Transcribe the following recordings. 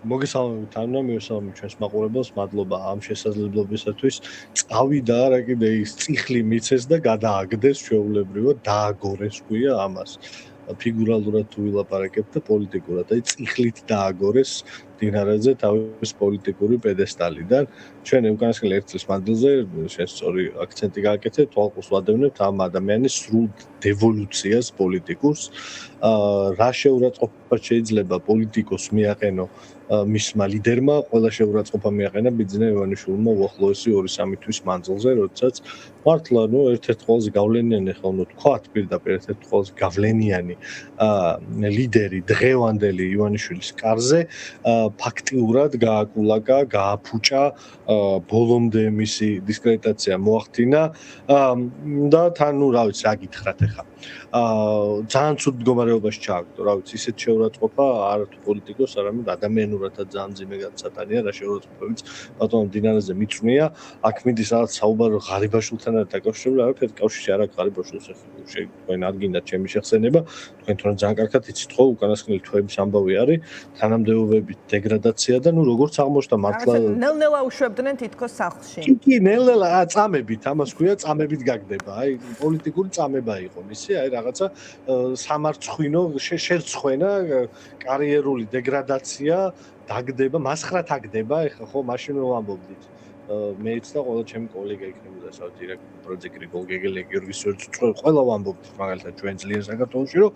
მოგესალმებით, თანა მივესალმებით ჩვენს მაყურებელს, მადლობა ამ შესაძლებლობისათვის. წავიდა რა კიდე ის წიხლი მიცეს და გადააგდეს ჩვეულებრივად, დააგორეს ქვია ამას. ფიგურალურად თუ ვილაპარაკებთ და პოლიტიკურად, აი წიხლით დააგორეს დინარაძე თავის პოლიტიკური პედესტალიდან. ჩვენ უკანასკნელი ერთ წლის მანძილზე შენ სწორი აქცენტი გააკეთე, თვალყურს ვადევნებთ ამ ადამიანის სრულ დევოლუციას პოლიტიკურს. რა შეურაცხყოფა შეიძლება პოლიტიკოს მიაყენო მისმა ლიდერმა, ყველა შეურაცხყოფა მიაყენა ბიძინა ივანიშვილმა უახლოესი 2-3 თვის მანძილზე, როდესაც მართლა ერთ-ერთ ყველაზე გავლენიანი ახლა უნდა თქვათ პირდაპირ ერთ-ერთ ყველაზე გავლენიანი ლიდერი დღევანდელი ივანიშვილის კარზე ფაქტიურად გააკულაკა, გააფუჭა, ბოლომდე მისი დისკრედიტაცია მოახდინა და თან რა ვიცი, რა გითხრათ ახლა. ძალიან ცუდ მდგომარეობაში ჩააგდო, რა ვიცი, ისეთ შეურაცხყოფა არა თუ პოლიტიკოს, არამედ ადამიანურადაც ძალიან ძიმე გადაცატანია, რა შეურაცხყოფებიც ბატონო დინარაძე მიწვნია, აქ მიდის რაღაც საუბარო ღარიბაშვილთან დაკავშირებული, არაფერი კავშირი არ აქვს ღარიბაშვილს, თქვენ არ გინდათ ჩემი შეხსენება, თქვენ თორემ ძალიან კარგად იცით ხო, უკანასკნელი თვეების ამბავი არის, თანამდებობებით დეგრადაცია და როგორც აღმოჩნდა მართლა ნელ-ნელა უშვებდნენ თითქოს სახლში. კი, ნელ-ნელა წამებით, ამას ქვია წამებით გაგდება, აი პოლიტიკური წამება იყო მისი, აი რაღაცა სამარცხვინო შერცხვენა, კარიერული დეგრადაცია დაგდება, მასხრად აგდება, ეხლა ხო მაშინ რომ ამბობდით. მეც და ყველა ჩემი კოლეგა იქნებოდა საერთოდ დირექტორი პროექტი გრიგოლ გეგელე, გიორგი სვერცუცხო, ყველა ვამბობთ მაგალითად ჩვენ ძლიერ საქართველოში, რომ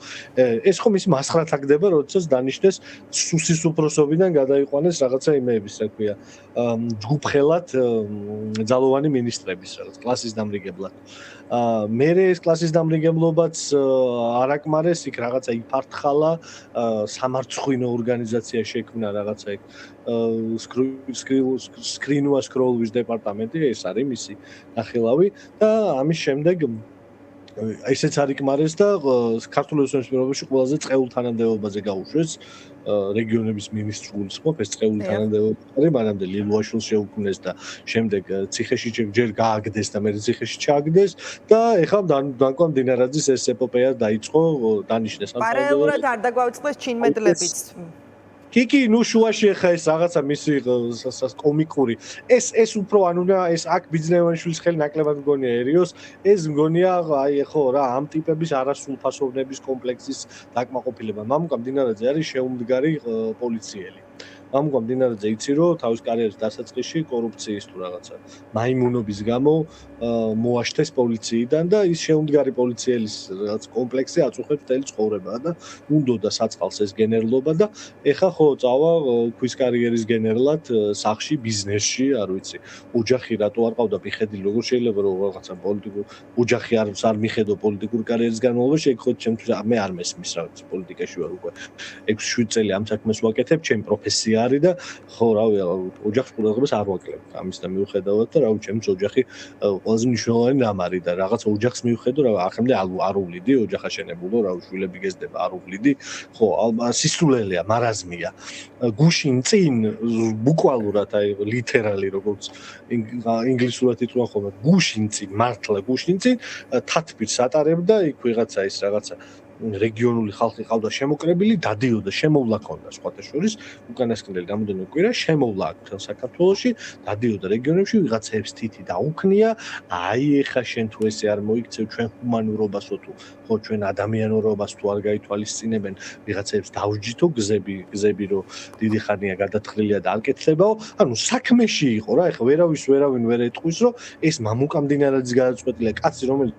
ეს ხომ ის მასხრად აგდება, როდესაც დანიშნეს სუსის უფროსობიდან გადაიყვანეს რაღაცა იმეების, რა ქვია, ჯგუფხელად ძალოვანი მინისტრების რაღაც კლასის დამრიგებლად. მე ეს კლასის დამრიგებლობაც არაკმარეს, იქ რაღაცა იფართხალა, სამარცხვინო ორგანიზაცია შექმნა რაღაცა იქ სკრინუა სკროლვის დეპარტამენტი, ეს არის მისი ნახელავი და ამის შემდეგ ესეც არ იკმარეს და ქართული ოცნების პირობებში ყველაზე წყეულ თანამდებობაზე გაუშვეს რეგიონების მინისტრული ხმობ, ეს წყეული თანამდებობა არის, მანამდე ლილუაშვილს შეუქმნეს და შემდეგ ციხეში ჯერ გააგდეს და მერე ციხეში ჩააგდეს და ეხლა დანკვან დინარაძის ეს ეპოპეა დაიწყო, დანიშნეს ამ პარალელურად არ დაგვაუწყდეს ჩინმედლებიც. კი, ნუ შუაში ხა ეს რაღაცა მისი კომიკური. ეს უფრო ანუ ეს აქ ბიძინა ივანიშვილის ხელი ნაკლებად მგონიაერიოს, ეს მგონია აი ხო რა ამ ტიპების არასრულფასოვნების კომპლექსის დაკმაყოფილება. მამუკა დინარაძე არის შეუმდგარი პოლიციელი. მამუკა დინარაძე იცი რომ თავის კარიერის დასაწყისში კორუფციის თუ რაღაცა მაიმუნობის გამო მოაშთეს პოლიციიდან და ის შეუმდგარი პოლიციელის რაღაც კომპლექსი აწუხებს მთელი ცხოვრება და უნდოდა საწყალს ეს გენერლობა და ეხა ხო წავა ქვის კარიერის გენერლად სახში ბიზნესში, არ ვიცი. ოჯახი რატო არ ყავდა მიხედი, როგორ შეიძლება რომ რაღაცა პოლიტიკურ ოჯახი არ მიხედო პოლიტიკურ კარიერის განმავლობაში, ეგ ხო ჩემთვის მე არ მესმის რა ვიცი, პოლიტიკაში ვარ უკვე 6-7 წელი ამ საქმეს ვაკეთებ, ჩემი პროფესია არის და ხო რავი, ოჯახს ყურადღებას არ ვაკლებ. ამის და მიუხედავად და რავი, ჩემს ოჯახი ყველაზე მნიშვნელოვანი რამარი და რაღაც ოჯახს მიუხედო რა ახამდე არ ვლიდი, ოჯახაშენებულო, რავი, შვილები გეზდება, არ ვლიდი. ხო, სისულელეა, მარაზმია. გუშინ წინ ბუკვალურად აი ლიტერალი როგორც ინგლისურად იტყვიან ხოლმე, გუშინ წინ, მართლა გუშინ წინ თათბირს ატარებდა იქ ვიღაცა ის რაღაცა რეგიონული ხალხი ყავდა შემოკრებილი, დადიოდა, შემოვლა ქონდა სხვათა შორის, უკანასკნელი რამოდენიმე კვირა შემოვლა აქ მთელ საქართველოში, დადიოდა რეგიონებში, ვიღაცებს თითი დაუქნია, აი ეხა შენ თუ ესე არ მოიქცევ ჩვენ ჰუმანურობასო თუ ხო ჩვენ ადამიანურობას თუ არ გაითვალისწინებენ, ვიღაცებს დავჯითო გზები რომ დიდი ხანია გადათხრილია და არ კეთლებაო, ანუ საქმეში იყო რა, ეხა ვერავინ ვერ ეტყვის რომ ეს მამუკა დინარაძის გადაწყვეტილია კაცი რომელიც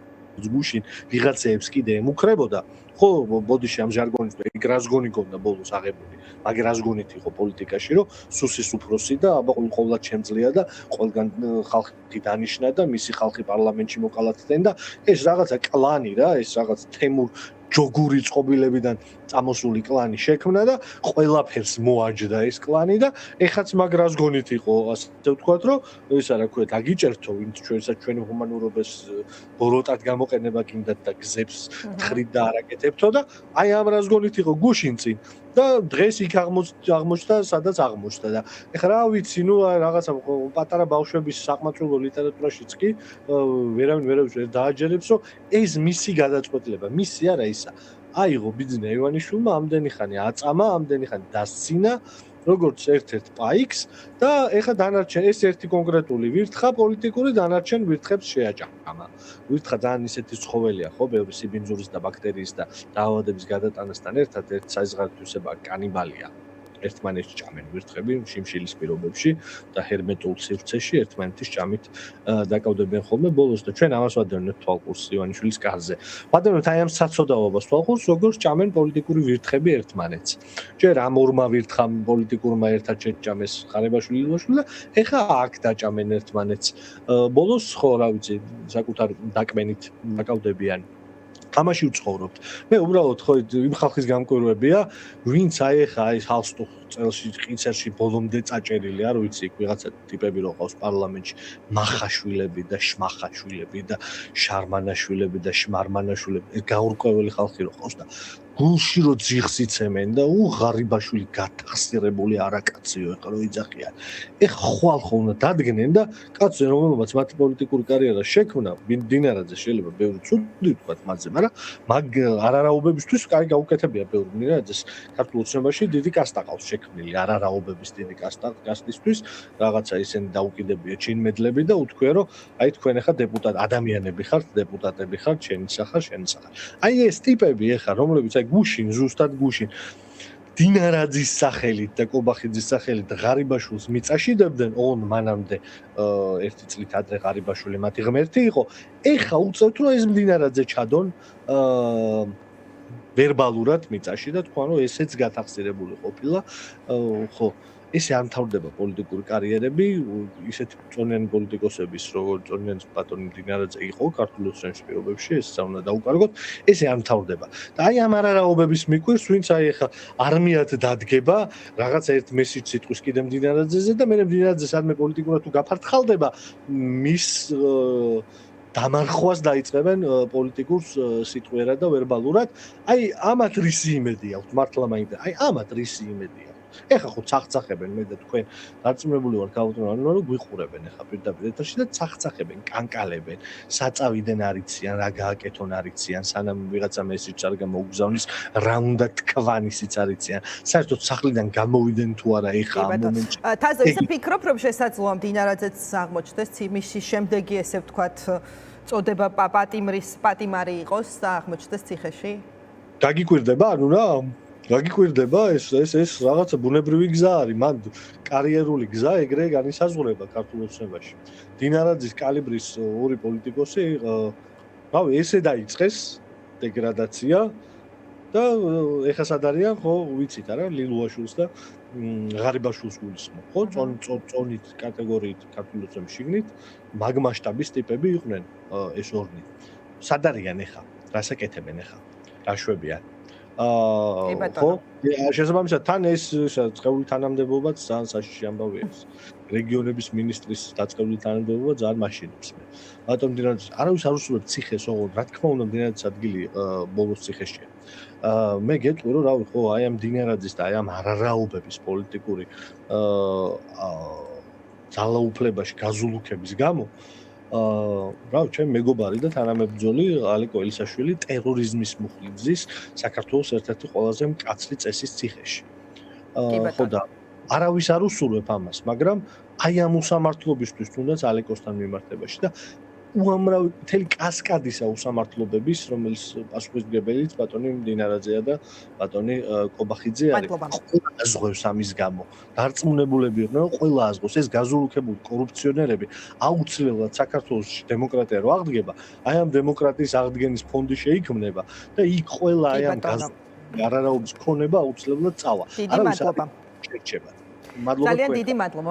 გუშინ ვიღაცებს კიდე ემუქრებოდა ხო ბოდიში ამ ჟარგონით ეგ რაზგონი გონდა ბოლოს აღებული მაგ რაზგონით იყო პოლიტიკაში რომ სუსის უფროსი და აბა ყოველად შემძლია და ყველგან ხალხი დანიშნა და მისი ხალხი პარლამენტში მოკალათდნენ და ეს რაღაცა კლანი რა ეს რაღაც თემურ ჯოგური წყობილებიდან წამოსული კლანი შექმნა და ყველაფერს მოაჯდა ეს კლანი და ეხაც მაგ რაზგონით იყო ასე ვთქვათ რომ ისა რა ქვია დაგიჭერთო ვინც ჩვენსაც ჩვენი ჰუმანურობის ბოროტად გამოყენება გინდათ და გზებს თხრით და არაკეთებთო და აი ამ რაზგონით იყო გუშინ წინ და დღეს იქ აღმოჩნდა სადაც აღმოჩნდა და ეხლა რა ვიცი ნუ რაღაცა პატარა ბავშვების საყმაწვილო ლიტერატურაშიც კი ვერავინ ვერ დააჯერებს რომ ეს მისი გადაწყვეტილება მისი არა ისა აიღო ბიძინა ივანიშვილმა ამდენი ხანი აწამა ამდენი ხანი დასცინა როგორც ერთ-ერთ პაიქს და ეხა დანარჩენ ეს ერთი კონკრეტული ვირთხა პოლიტიკური დანარჩენ ვირთხებს შეაჭამა. ვირთხა ძალიან ისეთი ცხოველია, ხო, ბევრი სიბინძურის და ბაქტერიის და დაავადების გადატანასთან ერთად ერთ საზღართვისება კანიბალია. ერთმანეთს ჭამენ ვირთხები შიმშილის პირობებში და ჰერმეტულ სივრცეში ერთმანეთის ჭამით დაკავდებიან ხოლმე ბოლოს და ჩვენ ამას ვადევნებთ თვალყურს ივანიშვილის კარზე. ვადევნებთ აი ამ საცოდაობას თვალყურს, როგორ ჭამენ პოლიტიკური ვირთხები ერთმანეთს. ჯერ ამ ორმა ვირთხამ პოლიტიკურმა ერთად შეჭამეს ხარებაშვილი ლუაშვილი და ეხა აქ დაჭამენ ერთმანეთს. ბოლოს ხო, რა ვიცი, საკუთარ დაკმენით დაკავდებიან. ამაში ვცხოვრობთ. მე უბრალოდ ხო იმ ხალხის გამკვირვებია, ვინც აი ეხა აი ჰალსტუხ წელში ყიცერში ბოლომდე წაჭერილი არ ვიცი, იქ ვიღაცა ტიპები რო ყავს პარლამენტში, მახაშვილები და შმახაშვილები და შარმანაშვილები და შმარმანაშვილები, გაურკვეველი ხალხი რო ყავს და გულში რო ძიხს იცემენ და ღარიბაშვილი გათახსირებული არაკაციო ეხა რო იძახიან. ეხა ხვალ ხო უნდა დადგნენ და კაცზე რომელმაც მათი პოლიტიკური კარიერა შექმნა, დინარაძე შეიძლება ბევრი ცუდი ვთქვათ მათზე, მაგრამ მაგ არარაობებისთვის კაი გაუკეთებია ბევრი დინარაძეს ქართულ ოცნებაში დიდი კასტა ყავს შექმნილი არარაობების დიდი კასტისთვის, რაღაცა ისინი დაუკიდებია ჩინმედლები და უთქვია რომ აი თქვენ ეხა დეპუტატ ადამიანები ხართ, დეპუტატები ხართ, შენისახარ. აი ეს ტიპები ეხა რომლებიც აი გუშინ ზუსტად გუშინ დინარაძის სახელით და კობახიძის სახელით ღარიბაშვილს მიწაშიდებდნენ, ოღონდ მანამდე ერთი წლით ადრე ღარიბაშვილი მათი ღმერთი იყო. ეხა უწევთ რომ ეს დინარაძე ჩადონ ვერბალურად მიწაში და თქვა რომ ესეც გათახსირებული ყოფილა. ხო, ესე არ მთავრდება პოლიტიკური კარიერები, ისეთი წონიანი პოლიტიკოსების, როგორც წონიანი ბატონი დინარაძე იყო ქართულ ოცნების პირობებში, ეს უნდა დაუკარგოთ, ესე არ მთავრდება. და აი ამ არარაობების მიკვირს, ვინც აი ეხა არმიად დადგება, რაღაცა ერთ მესიჯ სიტყვის კიდემ დინარაძეზე და მე დინარაძე სადმე პოლიტიკურად თუ გაფართხალდება, მის დამარხვას დაიწყებენ პოლიტიკურს სიტყვიერად და ვერბალურად. აი ამათ რისი იმედი აქვს, მართლა მაინდა. აი ამათ რისი იმედი აქვს. ეხა ხო ცახცახებენ მე და თქვენ დარწმუნებული ვარ გაუწმუნებენ რომ გვიყურებენ ეხა პირდაპირ ეთერში და ცახცახებენ, კანკალებენ, საწავიდან არიციან, რა გააკეთონ არიციან, სანამ ვიღაცა მესიჯს არ გამოუგზავნის, რა უნდა თქვან ისიც არიციან. საერთოდ სახლიდან გამოვიდნენ თუ არა ეხა ამ მომენტში. თაზო ისე ფიქრობ რომ შესაძლოა დინარაძეც აღმოჩნდეს მისი შემდეგი ესე ვთქვათ წოდება პატიმარი იყოს და აღმოჩნდეს ციხეში? გაგიკვირდება, ანუ რა გაგიკვირდება ეს რაღაცა ბუნებრივი გზა არის, მან კარიერული გზა ეგრე განისაზღვრება ქართულ ოცნებაში. დინარაძის კალიბრის ორი პოლიტიკოსი, რავი, ესე დაიწყეს დეგრადაცია და ეხა სად არიან, ხო, ვიცით არა, ლილუაშვილს და ღარიბაშვილს გულისხმობ, ხო, წონით კატეგორიით ქართულ ოცნების შიგნით, მაგ მასშტაბის ტიპები იყვნენ ეს ორნი. სად არიან ეხა? რას აკეთებენ ეხა? რა შვებიან? ხო, შესაბამისად თან ეს წყეული თანამდებობაც ძალიან საშიში ამბავია ეს. რეგიონების მინისტრის დაწყებული თანამდებობა ძალიან მაშინებს მე. ბატონ დინარაძე, არავის არ უსურვებს ციხეს, ოღონდ რა თქმა უნდა დინარაძის ადგილი ბოლოს ციხეშია. მე გეტყვი რომ რავი ხო, აი ამ დინარაძის და აი ამ არარაობების პოლიტიკური ძალაუფლებაში გაზულუქების გამო რავი, ჩემი მეგობარი და თანამებრძოლი ალეკო ელისაშვილი ტერორიზმის მუხლი საქართველოს ერთ-ერთი ყველაზე მკაცრი წესის ციხეში. ხო და არავის არ უსურვებ ამას, მაგრამ აი ამ უსამართლობისთვის თუნდაც ალეკოსთან მიმართებაში და უამრავი მთელი კასკადისა უსამართლობების, რომელიც პასუხისმგებელიც ბატონი დინარაძეა და ბატონი კობახიძე არის. ყველა აზღვევს ამის გამო. დარწმუნებულები იყვნენ, რომ ყველა აზღვევს ეს გაზულუქებული კორუფციონერები აუცილებლად საქართველოში დემოკრატია რო აღდგება, აი ამ დემოკრატიის აღდგენის ფონდი შეიქმნება და იქ ყველა აი ამ არარაობის ქონება აუცილებლად წავა. დიდი მადლობა. შერჩება. ძალიან დიდი მადლობა.